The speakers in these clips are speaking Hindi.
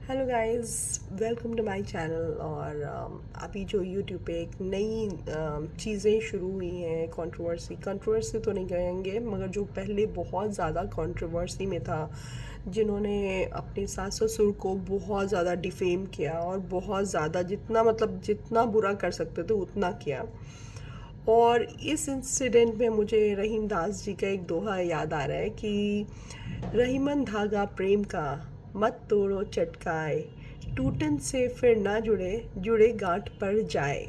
Hello guys, welcome to my channel. और अभी जो यूट्यूब पे एक नई चीज़ें शुरू हुई हैं, कंट्रोवर्सी तो नहीं कहेंगे, मगर जो पहले बहुत ज़्यादा कंट्रोवर्सी में था, जिन्होंने अपने सास ससुर को बहुत ज़्यादा डिफेम किया और बहुत ज़्यादा जितना बुरा कर सकते थे उतना किया। और इस इंसिडेंट में मुझे रहीम दास जी का एक दोहा याद आ रहा है कि रहीमन धागा प्रेम का, मत तोड़ो चटकाए, टूटन से फिर ना जुड़े, जुड़े गांठ पर जाए।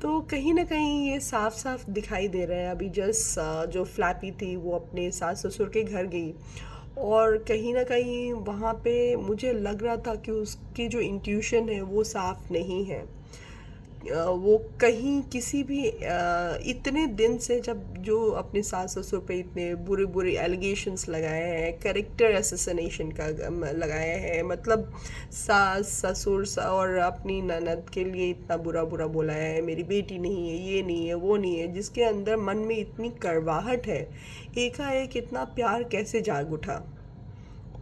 तो कहीं ना कहीं ये साफ साफ दिखाई दे रहा है। अभी जस्ट जो फ्लैपी थी वो अपने सास ससुर के घर गई, और कहीं ना कहीं वहाँ पे मुझे लग रहा था कि उसकी जो इंट्यूशन है वो साफ नहीं है। वो कहीं किसी भी इतने दिन से जब जो अपने सास ससुर पे इतने बुरे बुरे एलिगेशंस लगाए हैं, कैरेक्टर असैसिनेशन का लगाया है, मतलब सास ससुर और अपनी ननद के लिए इतना बुरा बुरा बोला है, मेरी बेटी नहीं है, ये नहीं है, वो नहीं है, जिसके अंदर मन में इतनी कड़वाहट है, एकाएक इतना प्यार कैसे जाग उठा।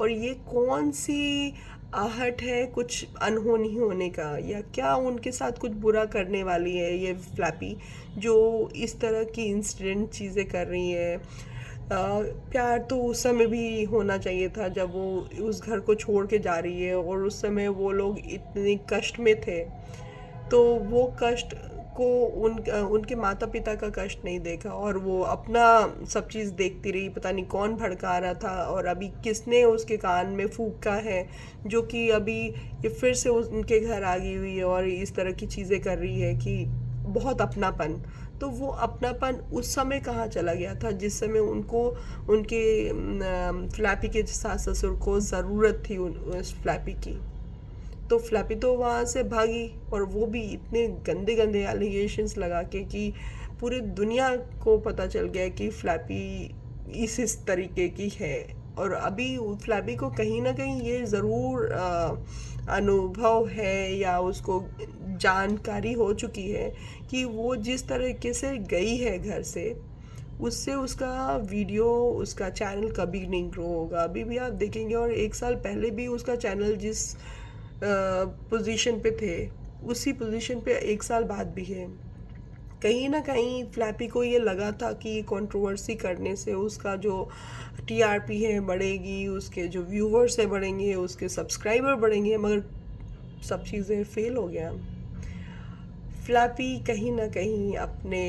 और ये कौन सी आहट है कुछ अनहोनी होने का, या क्या उनके साथ कुछ बुरा करने वाली है ये फ्लैपी, जो इस तरह की इंसिडेंट चीज़ें कर रही है। प्यार तो उस समय भी होना चाहिए था जब वो उस घर को छोड़ के जा रही है, और उस समय वो लोग इतने कष्ट में थे। तो वो कष्ट को उनके माता पिता का कष्ट नहीं देखा, और वो अपना सब चीज़ देखती रही। पता नहीं कौन भड़का रहा था, और अभी किसने उसके कान में फूंका है, जो कि अभी ये फिर से उनके घर आ गई हुई है और इस तरह की चीज़ें कर रही है कि बहुत अपनापन। तो वो अपनापन उस समय कहाँ चला गया था जिस समय उनको उनके फ्लैपी के सास ससुर को ज़रूरत थी उस फ्लैपी की। तो फ्लैपी तो वहाँ से भागी, और वो भी इतने गंदे गंदे एलिगेशंस लगा के कि पूरी दुनिया को पता चल गया कि फ्लैपी इस तरीके की है। और अभी फ्लैपी को कहीं ना कहीं ये ज़रूर अनुभव है, या उसको जानकारी हो चुकी है कि वो जिस तरीके से गई है घर से, उससे उसका वीडियो, उसका चैनल कभी नहीं ग्रो होगा। अभी भी आप देखेंगे, और एक साल पहले भी उसका चैनल जिस पोजीशन पे थे, उसी पोजीशन पे एक साल बाद भी है। कहीं ना कहीं फ्लैपी को ये लगा था कि कंट्रोवर्सी करने से उसका जो टीआरपी है बढ़ेगी, उसके जो व्यूवर्स है बढ़ेंगे, उसके सब्सक्राइबर बढ़ेंगे, मगर सब चीज़ें फेल हो गया। फ्लैपी कहीं ना कहीं अपने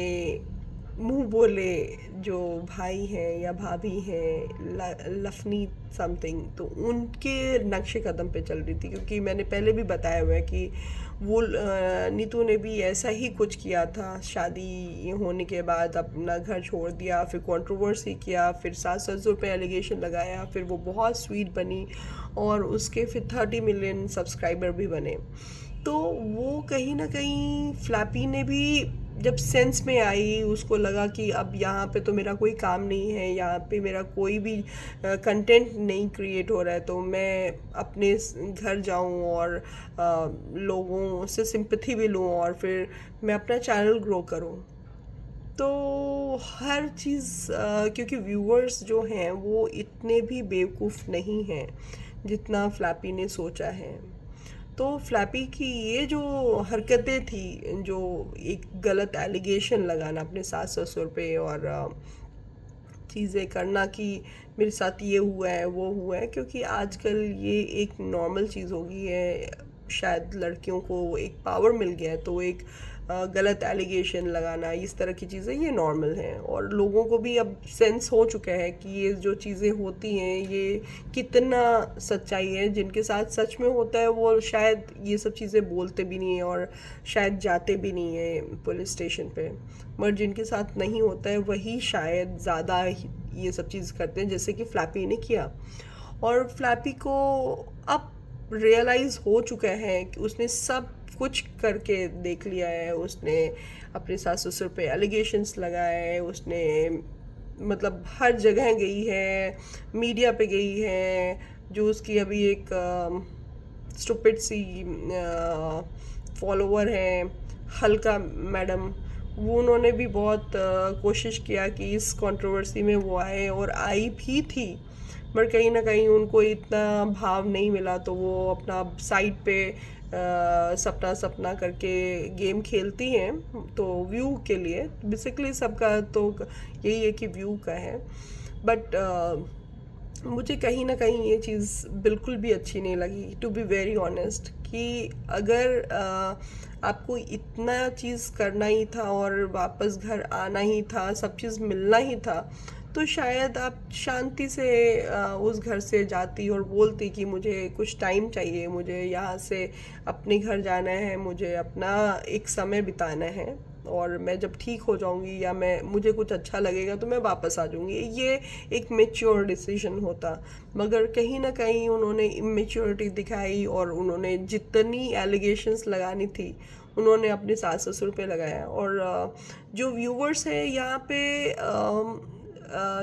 मुंह बोले जो भाई हैं या भाभी हैं, लफनी समथिंग, तो उनके नक्शे कदम पे चल रही थी। क्योंकि मैंने पहले भी बताया हुआ है कि वो नीतू ने भी ऐसा ही कुछ किया था। शादी होने के बाद अपना घर छोड़ दिया, फिर कंट्रोवर्सी किया, फिर सास ससुर पे एलिगेशन लगाया, फिर वो बहुत स्वीट बनी, और उसके फिर 30 मिलियन सब्सक्राइबर भी बने। तो वो कहीं ना कहीं फ्लैपी ने भी जब सेंस में आई, उसको लगा कि अब यहाँ पे तो मेरा कोई काम नहीं है, यहाँ पे मेरा कोई भी कंटेंट नहीं क्रिएट हो रहा है, तो मैं अपने घर जाऊँ और लोगों से सिंपैथी भी लूँ, और फिर मैं अपना चैनल ग्रो करूँ। तो हर चीज़ क्योंकि व्यूअर्स जो हैं वो इतने भी बेवकूफ़ नहीं हैं जितना फ्लैपी ने सोचा है। तो फ्लैपी की ये जो हरकतें थी, जो एक गलत एलिगेशन लगाना अपने सास ससुर पे, और चीज़ें करना कि मेरे साथ ये हुआ है वो हुआ है, क्योंकि आजकल ये एक नॉर्मल चीज़ हो गई है। शायद लड़कियों को एक पावर मिल गया है, तो एक गलत एलिगेशन लगाना, इस तरह की चीज़ें ये नॉर्मल हैं। और लोगों को भी अब सेंस हो चुका है कि ये जो चीज़ें होती हैं ये कितना सच्चाई है। जिनके साथ सच में होता है वो शायद ये सब चीज़ें बोलते भी नहीं हैं, और शायद जाते भी नहीं हैं पुलिस स्टेशन पे। मगर जिनके साथ नहीं होता है वही शायद ज़्यादा ये सब चीज़ करते हैं, जैसे कि फ्लैपी ने किया। और फ्लैपी को अब रियलाइज़ हो चुका है कि उसने सब कुछ करके देख लिया है। उसने अपने सास ससुर पे एलिगेशंस लगाए, उसने मतलब हर जगह गई है, मीडिया पे गई है। जो उसकी अभी एक स्टूपिड सी फॉलोवर है, हल्का मैडम, वो उन्होंने भी बहुत कोशिश किया कि इस कंट्रोवर्सी में वो आए, और आई भी थी। बट कहीं ना कहीं उनको इतना भाव नहीं मिला, तो वो अपना साइड पे सपना सपना करके गेम खेलती हैं, तो व्यू के लिए। बेसिकली सबका तो यही है कि व्यू का है। बट मुझे कहीं ना कहीं ये चीज़ बिल्कुल भी अच्छी नहीं लगी, टू बी वेरी ऑनेस्ट, कि अगर आपको इतना चीज़ करना ही था और वापस घर आना ही था, सब चीज़ मिलना ही था, तो शायद आप शांति से उस घर से जाती और बोलती कि मुझे कुछ टाइम चाहिए, मुझे यहाँ से अपने घर जाना है, मुझे अपना एक समय बिताना है, और मैं जब ठीक हो जाऊंगी या मैं मुझे कुछ अच्छा लगेगा तो मैं वापस आ जाऊंगी। ये एक मेच्योर डिसीजन होता। मगर कहीं ना कहीं उन्होंने इमेच्योरिटी दिखाई, और उन्होंने जितनी एलिगेशंस लगानी थी उन्होंने अपने सास ससुर पे लगाया। और जो व्यूवर्स हैं यहाँ पे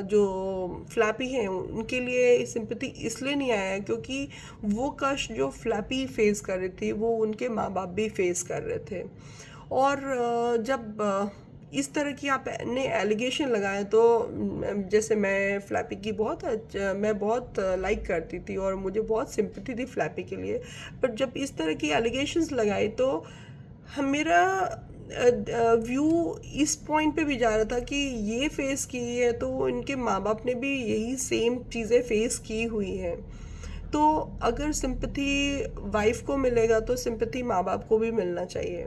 जो फ्लैपी हैं उनके लिए सिंपैथी इसलिए नहीं आया क्योंकि वो कष्ट जो फ्लैपी फेस कर रही थी वो उनके माँ बाप भी फेस कर रहे थे। और जब इस तरह की आपने एलिगेशन लगाए तो जैसे मैं फ्लैपी की मैं बहुत लाइक करती थी और मुझे बहुत सिंपैथी थी फ्लैपी के लिए। बट जब इस तरह की एलिगेशंस लगाए तो मेरा व्यू इस पॉइंट पे भी जा रहा था कि ये फेस की है तो इनके माँ बाप ने भी यही सेम चीज़ें फेस की हुई हैं। तो अगर सिंपैथी वाइफ को मिलेगा तो सिंपैथी माँ बाप को भी मिलना चाहिए।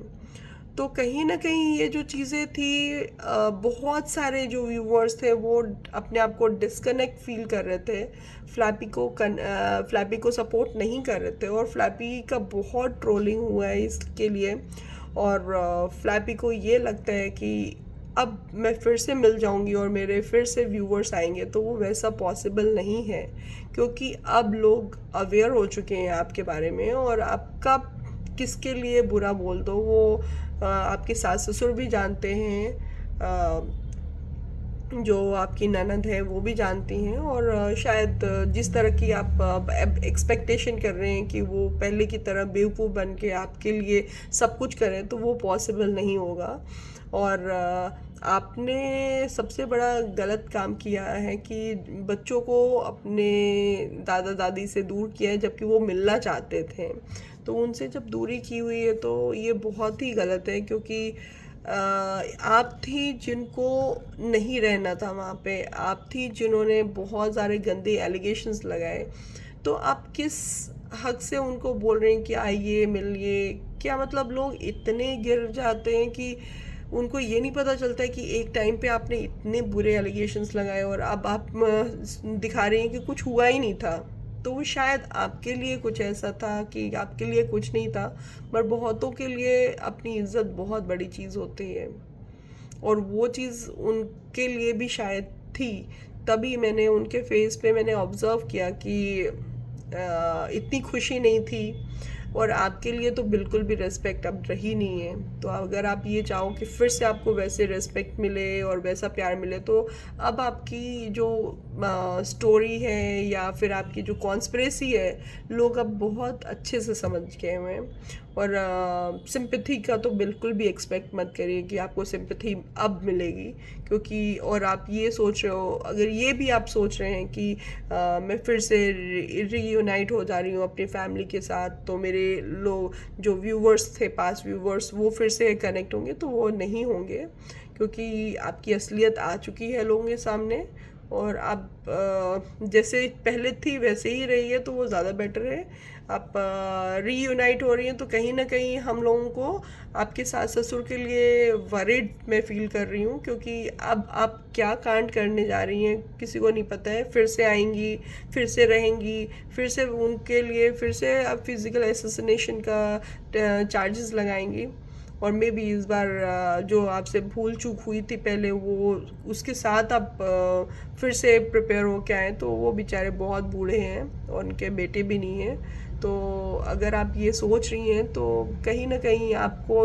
तो कहीं ना कहीं ये जो चीज़ें थी, बहुत सारे जो व्यूवर्स थे वो अपने आप को डिस्कनेक्ट फील कर रहे थे, फ्लैपी को सपोर्ट नहीं कर रहे थे, और फ्लैपी का बहुत ट्रोलिंग हुआ है इसके लिए। और फ्लैपी को ये लगता है कि अब मैं फिर से मिल जाऊंगी और मेरे फिर से व्यूवर्स आएंगे, तो वो वैसा पॉसिबल नहीं है, क्योंकि अब लोग अवेयर हो चुके हैं आपके बारे में, और आपका किसके लिए बुरा बोल दो वो आपके सास ससुर भी जानते हैं, जो आपकी ननद है वो भी जानती हैं, और शायद जिस तरह की आप एक्सपेक्टेशन कर रहे हैं कि वो पहले की तरह बेवकूफ़ बन के आपके लिए सब कुछ करें, तो वो पॉसिबल नहीं होगा। और आपने सबसे बड़ा गलत काम किया है कि बच्चों को अपने दादा दादी से दूर किया है, जबकि वो मिलना चाहते थे। तो उनसे जब दूरी की हुई है तो ये बहुत ही गलत है, क्योंकि आप थी जिनको नहीं रहना था वहाँ पे, आप थी जिन्होंने बहुत सारे गंदे एलिगेशंस लगाए। तो आप किस हक से उनको बोल रहे हैं कि आइए मिलिए? क्या मतलब लोग इतने गिर जाते हैं कि उनको ये नहीं पता चलता है कि एक टाइम पे आपने इतने बुरे एलिगेशंस लगाए और अब आप दिखा रही हैं कि कुछ हुआ ही नहीं था। तो वो शायद आपके लिए कुछ ऐसा था कि आपके लिए कुछ नहीं था, पर बहुतों के लिए अपनी इज्जत बहुत बड़ी चीज़ होती है, और वो चीज़ उनके लिए भी शायद थी। तभी मैंने उनके फेस पे मैंने ऑब्ज़र्व किया कि इतनी खुशी नहीं थी, और आपके लिए तो बिल्कुल भी रिस्पेक्ट अब रही नहीं है। तो अगर आप ये चाहो कि फिर से आपको वैसे रिस्पेक्ट मिले और वैसा प्यार मिले, तो अब आपकी जो स्टोरी है या फिर आपकी जो कॉन्स्पिरेसी है, लोग अब बहुत अच्छे से समझ गए हुए हैं। और सिंपैथी का तो बिल्कुल भी एक्सपेक्ट मत करिए कि आपको सिंपैथी अब मिलेगी, क्योंकि और आप ये सोच रहे हो, अगर ये भी आप सोच रहे हैं कि मैं फिर से रीयूनाइट हो जा रही हूँ अपनी फैमिली के साथ, तो मेरे लोग जो व्यूवर्स थे, पास व्यूवर्स, वो फिर से कनेक्ट होंगे, तो वो नहीं होंगे, क्योंकि आपकी असलियत आ चुकी है लोगों के सामने, और आप जैसे पहले थी वैसे ही रही है, तो वो ज़्यादा बेटर है। आप रीयूनाइट हो रही हैं तो कहीं ना कहीं हम लोगों को आपके सास ससुर के लिए वरिड मैं फील कर रही हूँ, क्योंकि अब आप क्या कांड करने जा रही हैं किसी को नहीं पता है। फिर से आएंगी, फिर से रहेंगी, फिर से उनके लिए फिर से आप फिज़िकल असैसिनेशन का चार्जेस लगाएंगी, और मे बी इस बार जो आपसे भूल चूक हुई थी पहले, वो उसके साथ आप फिर से प्रिपेयर हो के आए। तो वो बेचारे बहुत बूढ़े हैं और उनके बेटे भी नहीं हैं। तो अगर आप ये सोच रही हैं तो कहीं ना कहीं आपको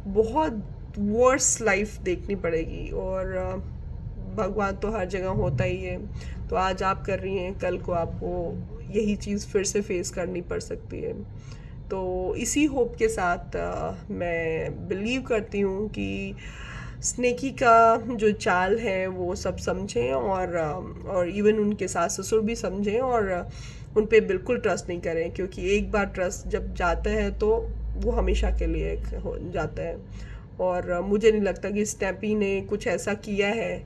बहुत वर्स लाइफ देखनी पड़ेगी, और भगवान तो हर जगह होता ही है। तो आज आप कर रही हैं, कल को आपको यही चीज़ फिर से फेस करनी पड़ सकती है। तो इसी होप के साथ मैं बिलीव करती हूँ कि स्नेकी का जो चाल है वो सब समझें, और इवन उनके सास ससुर भी समझें, और उन पे बिल्कुल ट्रस्ट नहीं करें, क्योंकि एक बार ट्रस्ट जब जाता है तो वो हमेशा के लिए हो जाता है। और मुझे नहीं लगता कि स्नैपी ने कुछ ऐसा किया है,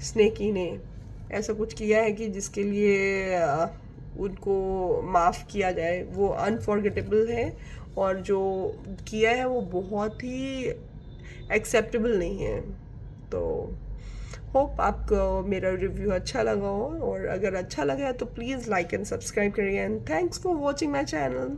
स्नेकी ने ऐसा कुछ किया है कि जिसके लिए उनको माफ़ किया जाए। वो अनफॉर्गेटेबल है, और जो किया है वो बहुत ही एक्सेप्टेबल नहीं है। तो होप आपको मेरा रिव्यू अच्छा लगा हो, और अगर अच्छा लगा है तो प्लीज़ लाइक एंड सब्सक्राइब करिए, and thanks for watching my channel.